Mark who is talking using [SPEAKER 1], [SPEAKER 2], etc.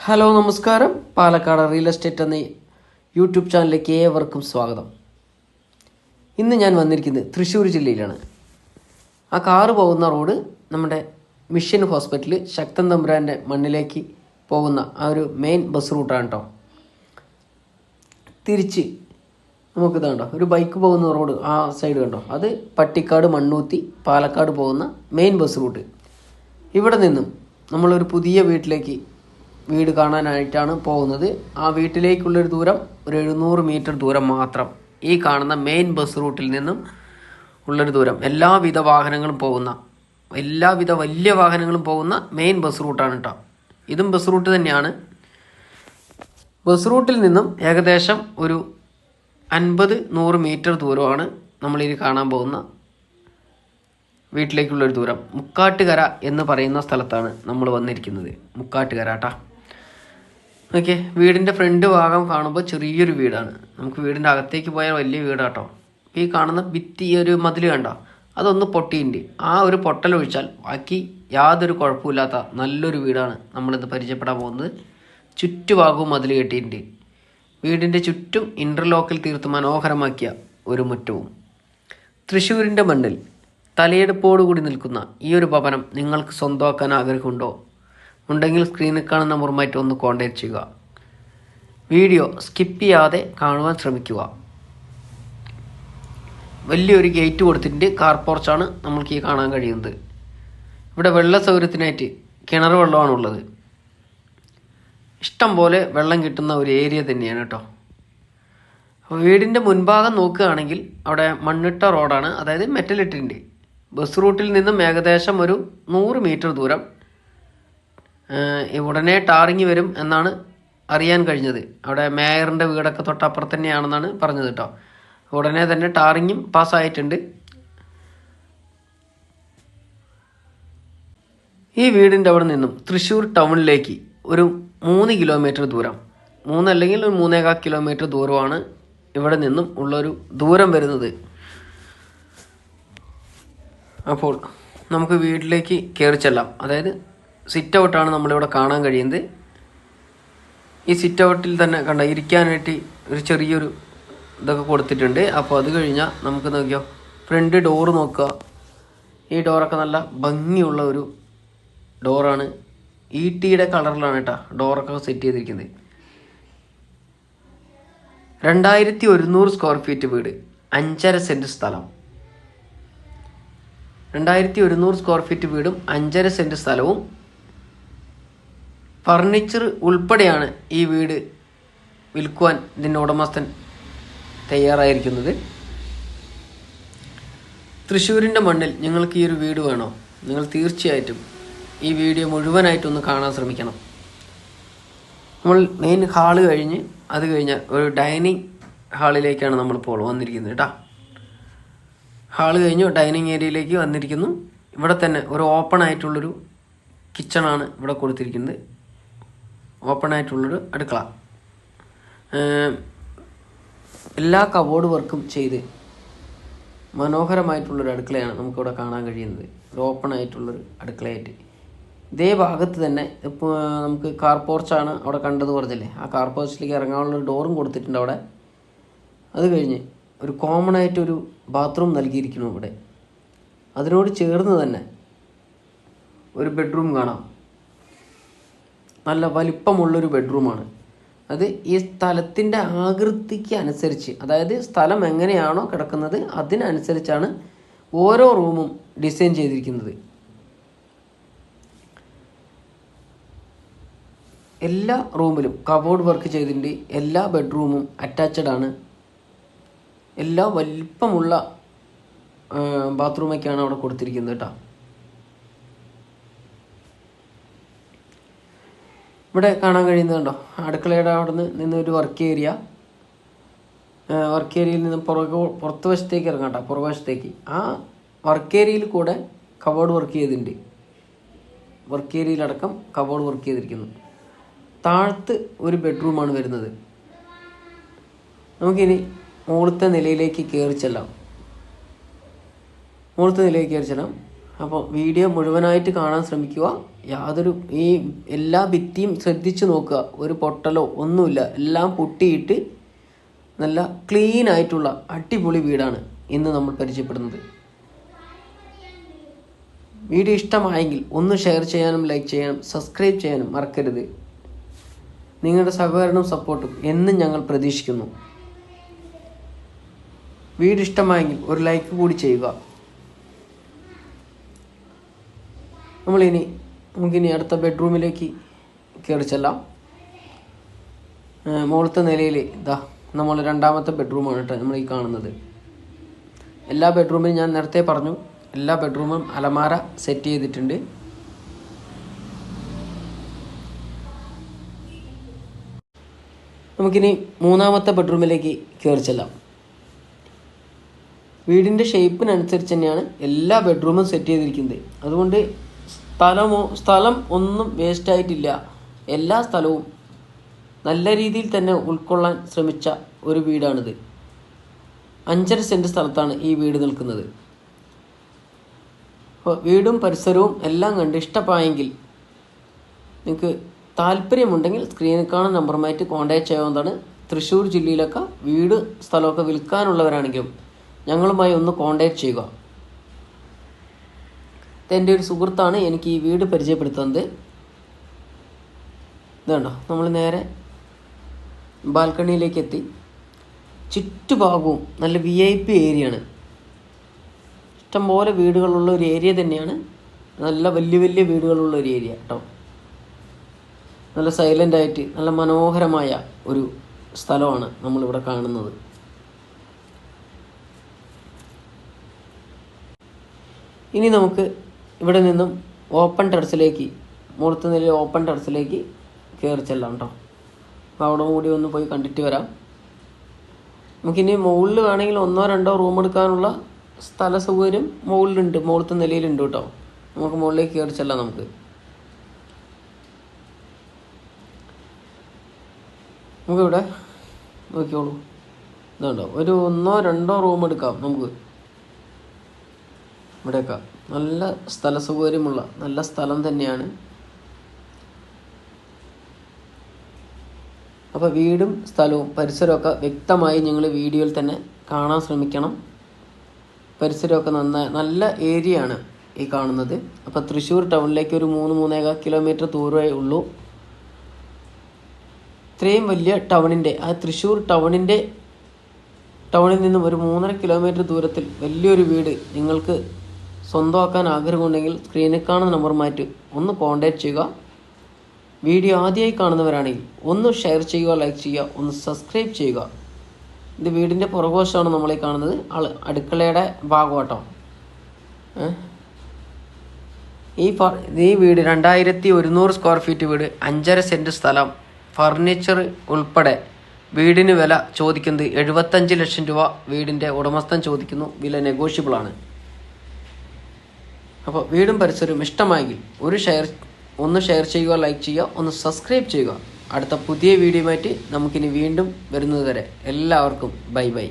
[SPEAKER 1] Hello നമസ്കാരം. Palakkad real estate എന്ന YouTube ചാനലിലേക്ക് ഏവർക്കും സ്വാഗതം. ഇന്ന് ഞാൻ വന്നിരിക്കുന്നത് തൃശ്ശൂർ ജില്ലയിലാണ്. ആ കാറ് പോകുന്ന റോഡ് നമ്മുടെ മിഷൻ ഹോസ്പിറ്റൽ ശക്തൻ തമ്പുരാൻ്റെ മണ്ണിലേക്ക് പോകുന്ന ആ ഒരു മെയിൻ ബസ് റൂട്ടാണ് കേട്ടോ. തിരിച്ച് നമുക്കിത് കണ്ടോ, ഒരു ബൈക്ക് പോകുന്ന റോഡ് ആ സൈഡ് കണ്ടോ, അത് പട്ടിക്കാട് മണ്ണൂത്തി പാലക്കാട് പോകുന്ന മെയിൻ ബസ് റൂട്ട്. ഇവിടെ നിന്നും നമ്മളൊരു പുതിയ വീട് കാണാനായിട്ടാണ് പോകുന്നത്. ആ വീട്ടിലേക്കുള്ളൊരു ദൂരം ഒരു 700 മീറ്റർ ദൂരം മാത്രം. ഈ കാണുന്ന മെയിൻ ബസ് റൂട്ടിൽ നിന്നും ഉള്ളൊരു ദൂരം. എല്ലാവിധ വലിയ വാഹനങ്ങളും പോകുന്ന മെയിൻ ബസ് റൂട്ടാണ് കേട്ടോ. ഇതും ബസ് റൂട്ട് തന്നെയാണ്. ബസ് റൂട്ടിൽ നിന്നും ഏകദേശം ഒരു 50-100 മീറ്റർ ദൂരമാണ് നമ്മളിനി കാണാൻ പോകുന്ന വീട്ടിലേക്കുള്ളൊരു ദൂരം. മുക്കാട്ടുകര എന്ന് പറയുന്ന സ്ഥലത്താണ് നമ്മൾ വന്നിരിക്കുന്നത്. മുക്കാട്ടുകര കേട്ടോ. ഓക്കെ, വീടിൻ്റെ ഫ്രണ്ട് ഭാഗം കാണുമ്പോൾ ചെറിയൊരു വീടാണ്. നമുക്ക് വീടിൻ്റെ അകത്തേക്ക് പോയാൽ വലിയ വീടാട്ടോ. ഈ കാണുന്ന ഭിത്തി, ഒരു മതിൽ കണ്ടോ, അതൊന്ന് പൊട്ടിയിട്ടുണ്ട്. ആ ഒരു പൊട്ടലൊഴിച്ചാൽ ബാക്കി യാതൊരു കുഴപ്പമില്ലാത്ത നല്ലൊരു വീടാണ് നമ്മളിന്ന് പരിചയപ്പെടാൻ പോകുന്നത്. ചുറ്റുഭാഗവും മതിൽ കെട്ടിയിട്ടുണ്ട്. വീടിൻ്റെ ചുറ്റും ഇൻ്റർലോക്കിൽ തീർത്ത് മനോഹരമാക്കിയ ഒരു മുറ്റവും. തൃശ്ശൂരിൻ്റെ മണ്ണിൽ തലയെടുപ്പോടുകൂടി നിൽക്കുന്ന ഈ ഒരു ഭവനം നിങ്ങൾക്ക് സ്വന്തമാക്കാൻ ആഗ്രഹമുണ്ടോ? ഉണ്ടെങ്കിൽ സ്ക്രീനിൽ കാണുന്ന നമ്പറുമായിട്ട് ഒന്ന് കോൺടാക്ട് ചെയ്യുക. വീഡിയോ സ്കിപ്പ് ചെയ്യാതെ കാണുവാൻ ശ്രമിക്കുക. വലിയൊരു ഗേറ്റ് കൊടുത്തിട്ടുണ്ട്. കാർ പോർച്ചാണ് നമ്മൾക്ക് ഈ കാണാൻ കഴിയുന്നത്. ഇവിടെ വെള്ള സൗകര്യത്തിനായിട്ട് കിണർ വെള്ളമാണുള്ളത്. ഇഷ്ടം പോലെ വെള്ളം കിട്ടുന്ന ഒരു ഏരിയ തന്നെയാണ് കേട്ടോ. അപ്പോൾ വീടിൻ്റെ മുൻഭാഗം നോക്കുകയാണെങ്കിൽ അവിടെ മണ്ണിട്ട റോഡാണ്, അതായത് മെറ്റലിട്ടുണ്ട്. ബസ് റൂട്ടിൽ നിന്നും ഏകദേശം ഒരു 100 മീറ്റർ ദൂരം ഉടനെ ടാറിങ് വരും എന്നാണ് അറിയാൻ കഴിഞ്ഞത്. അവിടെ മേയറിൻ്റെ വീടൊക്കെ തൊട്ടപ്പുറത്ത് തന്നെയാണെന്നാണ് പറഞ്ഞത് കേട്ടോ. ഉടനെ തന്നെ ടാറിങ്ങും പാസ്സായിട്ടുണ്ട്. ഈ വീടിൻ്റെ അവിടെ നിന്നും തൃശ്ശൂർ ടൗണിലേക്ക് ഒരു 3 കിലോമീറ്റർ ദൂരം, 3 അല്ലെങ്കിൽ ഒരു 3.25 കിലോമീറ്റർ ദൂരമാണ് ഇവിടെ നിന്നും ഉള്ളൊരു ദൂരം വരുന്നത്. അപ്പോൾ നമുക്ക് വീട്ടിലേക്ക് കയറി ചെല്ലാം. അതായത് സിറ്റ് ഔട്ടാണ് നമ്മളിവിടെ കാണാൻ കഴിയുന്നത്. ഈ സിറ്റ് ഔട്ടിൽ തന്നെ ഇരിക്കാനായിട്ട് ഒരു ചെറിയൊരു ഇതൊക്കെ കൊടുത്തിട്ടുണ്ട്. അപ്പോൾ അത് കഴിഞ്ഞാൽ നമുക്ക് നോക്കിയോ, ഫ്രണ്ട് ഡോറ് നോക്കുക. ഈ ഡോറൊക്കെ നല്ല ഭംഗിയുള്ള ഒരു ഡോറാണ്. ഈട്ടിയുടെ കളറിലാണ് കേട്ടോ ഡോറൊക്കെ സെറ്റ് ചെയ്തിരിക്കുന്നത്. 2100 സ്ക്വയർ ഫീറ്റ് വീട്, 5.5 സെൻറ്റ് സ്ഥലം. 2100 സ്ക്വയർ ഫീറ്റ് വീടും 5.5 സെൻറ്റ് സ്ഥലവും ഫർണിച്ചർ ഉൾപ്പെടെയാണ് ഈ വീട് വിൽക്കുവാൻ ഇതിൻ്റെ ഉടമസ്ഥൻ തയ്യാറായിരിക്കുന്നത്. തൃശ്ശൂരിൻ്റെ മണ്ണിൽ നിങ്ങൾക്ക് ഈ ഒരു വീട് വേണോ? നിങ്ങൾ തീർച്ചയായിട്ടും ഈ വീഡിയോ മുഴുവനായിട്ടൊന്ന് കാണാൻ ശ്രമിക്കണം. നമ്മൾ മെയിൻ ഹാള് കഴിഞ്ഞ് അത് കഴിഞ്ഞാൽ ഒരു ഡൈനിങ് ഹാളിലേക്കാണ് നമ്മളിപ്പോൾ വന്നിരിക്കുന്നത് കേട്ടോ. ഹാള് കഴിഞ്ഞു ഡൈനിങ് ഏരിയയിലേക്ക് വന്നിരിക്കുന്നു. ഇവിടെ തന്നെ ഒരു ഓപ്പൺ ആയിട്ടുള്ളൊരു കിച്ചണാണ് ഇവിടെ കൊടുത്തിരിക്കുന്നത്. ഓപ്പൺ ആയിട്ടുള്ളൊരു അടുക്കള. എല്ലാ കബോർഡ് വർക്കും ചെയ്ത് മനോഹരമായിട്ടുള്ളൊരു അടുക്കളയാണ് നമുക്കിവിടെ കാണാൻ കഴിയുന്നത്. ഒരു ഓപ്പൺ ആയിട്ടുള്ളൊരു അടുക്കളയായിട്ട് ഇതേ ഭാഗത്ത് തന്നെ ഇപ്പോൾ നമുക്ക് കാർ പോർച്ചാണ് അവിടെ കണ്ടത് പറഞ്ഞില്ലേ, ആ കാർ പോർച്ചിലേക്ക് ഇറങ്ങാനുള്ളൊരു ഡോറും കൊടുത്തിട്ടുണ്ട് അവിടെ. അത് കഴിഞ്ഞ് ഒരു കോമൺ ആയിട്ടൊരു ബാത്റൂം നൽകിയിരിക്കുന്നു ഇവിടെ. അതിനോട് ചേർന്ന് തന്നെ ഒരു ബെഡ്റൂം കാണാം. നല്ല വലിപ്പമുള്ളൊരു ബെഡ്റൂമാണ്. അത് ഈ സ്ഥലത്തിൻ്റെ ആകൃതിക്ക് അനുസരിച്ച്, അതായത് സ്ഥലം എങ്ങനെയാണോ കിടക്കുന്നത് അതിനനുസരിച്ചാണ് ഓരോ റൂമും ഡിസൈൻ ചെയ്തിരിക്കുന്നത്. എല്ലാ റൂമിലും കബോർഡ് വർക്ക് ചെയ്തിട്ടുണ്ട്. എല്ലാ ബെഡ്റൂമും അറ്റാച്ച്ഡ് ആണ്. എല്ലാ വലിപ്പമുള്ള ബാത്റൂമൊക്കെയാണ് അവിടെ കൊടുത്തിരിക്കുന്നത് കേട്ടോ. ഇവിടെ കാണാൻ കഴിയുന്നുണ്ടോ, അടുക്കളയുടെ അവിടെ നിന്ന് ഒരു വർക്ക് ഏരിയയിൽ നിന്ന് പുറത്ത് വശത്തേക്ക് ഇറങ്ങാം കേട്ടോ, പുറകുവശത്തേക്ക്. ആ വർക്ക് ഏരിയയിൽ കൂടെ കബോർഡ് വർക്ക് ചെയ്തിട്ടുണ്ട്. വർക്ക് ഏരിയയിലടക്കം കബോർഡ് വർക്ക് ചെയ്തിരിക്കുന്നു. താഴത്ത് ഒരു ബെഡ്റൂമാണ് വരുന്നത്. നമുക്കിനി മുകളിലത്തെ നിലയിലേക്ക് കയറി ചെല്ലാം. അപ്പോൾ വീഡിയോ മുഴുവനായിട്ട് കാണാൻ ശ്രമിക്കുക. ഈ എല്ലാ ഭിത്തിയും ശ്രദ്ധിച്ച് നോക്കുക. ഒരു പൊട്ടലോ ഒന്നുമില്ല. എല്ലാം പൊട്ടിയിട്ട് നല്ല ക്ലീൻ ആയിട്ടുള്ള അടിപൊളി വീടാണ് ഇന്ന് നമ്മൾ പരിചയപ്പെടുന്നത്. വീഡിയോ ഇഷ്ടമായെങ്കിൽ ഒന്ന് ഷെയർ ചെയ്യാനും ലൈക്ക് ചെയ്യാനും സബ്സ്ക്രൈബ് ചെയ്യാനും മറക്കരുത്. നിങ്ങളുടെ സഹകരണവും സപ്പോർട്ടും എന്നും ഞങ്ങൾ പ്രതീക്ഷിക്കുന്നു. വീഡിയോ ഇഷ്ടമായെങ്കിൽ ഒരു ലൈക്ക് കൂടി ചെയ്യുക. നമുക്കിനി അടുത്ത ബെഡ്റൂമിലേക്ക് കയറി ചെല്ലാം. മുകളിലത്തെ നിലയിൽ നമ്മൾ രണ്ടാമത്തെ ബെഡ്റൂമാണ് കേട്ടോ നമ്മൾ ഈ കാണുന്നത്. എല്ലാ ബെഡ്റൂമിലും ഞാൻ നേരത്തെ പറഞ്ഞു, എല്ലാ ബെഡ്റൂമും അലമാര സെറ്റ് ചെയ്തിട്ടുണ്ട്. നമുക്കിനി മൂന്നാമത്തെ ബെഡ്റൂമിലേക്ക് കയറി ചെല്ലാം. വീടിൻ്റെ ഷേപ്പിനനുസരിച്ച് തന്നെയാണ് എല്ലാ ബെഡ്റൂമും സെറ്റ് ചെയ്തിരിക്കുന്നത്. അതുകൊണ്ട് സ്ഥലം ഒന്നും വേസ്റ്റായിട്ടില്ല. എല്ലാ സ്ഥലവും നല്ല രീതിയിൽ തന്നെ ഉൾക്കൊള്ളാൻ ശ്രമിച്ച ഒരു വീടാണിത്. 5.5 സെൻറ്റ് സ്ഥലത്താണ് ഈ വീട് നിൽക്കുന്നത്. അപ്പോൾ വീടും പരിസരവും എല്ലാം കണ്ട് ഇഷ്ടമായെങ്കിൽ നിങ്ങൾക്ക് താല്പര്യമുണ്ടെങ്കിൽ സ്ക്രീനിൽ കാണുന്ന നമ്പറുമായിട്ട് കോൺടാക്റ്റ് ചെയ്യാവുന്നതാണ്. തൃശ്ശൂർ ജില്ലയിലൊക്കെ വീട് സ്ഥലമൊക്കെ വിൽക്കാനുള്ളവരാണെങ്കിലും ഞങ്ങളുമായി ഒന്ന് കോൺടാക്റ്റ് ചെയ്യുക. എൻ്റെ ഒരു സുഹൃത്താണ് എനിക്ക് ഈ വീട് പരിചയപ്പെടുത്തുന്നത്. ഇതുണ്ടോ, നമ്മൾ നേരെ ബാൽക്കണിയിലേക്ക് എത്തി. ചുറ്റുഭാഗവും നല്ല VIP ഏരിയയാണ്. ഇഷ്ടംപോലെ വീടുകളുള്ള ഒരു ഏരിയ തന്നെയാണ്. നല്ല വലിയ വലിയ വീടുകളുള്ള ഒരു ഏരിയ കേട്ടോ. നല്ല സൈലൻ്റായിട്ട് നല്ല മനോഹരമായ ഒരു സ്ഥലമാണ് നമ്മളിവിടെ കാണുന്നത്. ഇനി നമുക്ക് ഇവിടെ നിന്നും ഓപ്പൺ ടെറസിലേക്ക്, മുകളിലത്തെ നിലയിൽ ഓപ്പൺ ടെറസിലേക്ക് കയറി ചെല്ലാം കേട്ടോ. അപ്പോൾ അവിടെ കൂടി ഒന്ന് പോയി കണ്ടിട്ട് വരാം. നമുക്കിനി മുകളിൽ വേണമെങ്കിൽ 1-2 റൂം എടുക്കാനുള്ള സ്ഥല സൗകര്യം മുകളിലുണ്ട്, മുകളിലത്തെ നിലയിലുണ്ട് കേട്ടോ. നമുക്ക് മുകളിലേക്ക് കയറി ചെല്ലാം. നമുക്കിവിടെ നോക്കിയോളൂ, ഇതുണ്ടോ, ഒരു 1-2 റൂം എടുക്കാം നമുക്ക് ഇവിടെയൊക്കെ. നല്ല സ്ഥല സൗകര്യമുള്ള നല്ല സ്ഥലം തന്നെയാണ്. അപ്പോൾ വീടും സ്ഥലവും പരിസരമൊക്കെ വ്യക്തമായി നിങ്ങൾ വീഡിയോയിൽ തന്നെ കാണാൻ ശ്രമിക്കണം. പരിസരമൊക്കെ നല്ല ഏരിയ ആണ് ഈ കാണുന്നത്. അപ്പോൾ തൃശ്ശൂർ ടൗണിലേക്ക് ഒരു 3-3.25 കിലോമീറ്റർ ദൂരമേ ഉള്ളൂ. ഇത്രയും വലിയ തൃശ്ശൂർ ടൗണിൽ നിന്നും ഒരു 3.5 കിലോമീറ്റർ ദൂരത്തിൽ വലിയൊരു വീട് നിങ്ങൾക്ക് സ്വന്തമാക്കാൻ ആഗ്രഹമുണ്ടെങ്കിൽ സ്ക്രീനിൽ കാണുന്ന നമ്പറുമായിട്ട് ഒന്ന് കോൺടാക്റ്റ് ചെയ്യുക. വീഡിയോ ആദ്യമായി കാണുന്നവരാണെങ്കിൽ ഒന്ന് ഷെയർ ചെയ്യുക, ലൈക്ക് ചെയ്യുക, ഒന്ന് സബ്സ്ക്രൈബ് ചെയ്യുക. ഇത് വീടിൻ്റെ പുറകുവശമാണ് നമ്മളീ കാണുന്നത്, അടുക്കളയുടെ ഭാഗമാട്ടോ. ഈ വീട് 2100 സ്ക്വയർ ഫീറ്റ് വീട്, 5.5 സെൻറ്റ് സ്ഥലം, ഫർണിച്ചർ ഉൾപ്പെടെ വീടിന് വില ചോദിക്കുന്നത് 75 ലക്ഷം രൂപ വീടിൻ്റെ ഉടമസ്ഥൻ ചോദിക്കുന്നു. വില നെഗോഷ്യബിൾ ആണ്. അപ്പോൾ വീടും പരിസരവും ഇഷ്ടമായെങ്കിൽ ഒന്ന് ഷെയർ ചെയ്യുക, ലൈക്ക് ചെയ്യുക, ഒന്ന് സബ്സ്ക്രൈബ് ചെയ്യുക. അടുത്ത പുതിയ വീഡിയോയുമായിട്ട് നമുക്കിനി വീണ്ടും വരുന്നത് വരെ എല്ലാവർക്കും ബൈ ബൈ.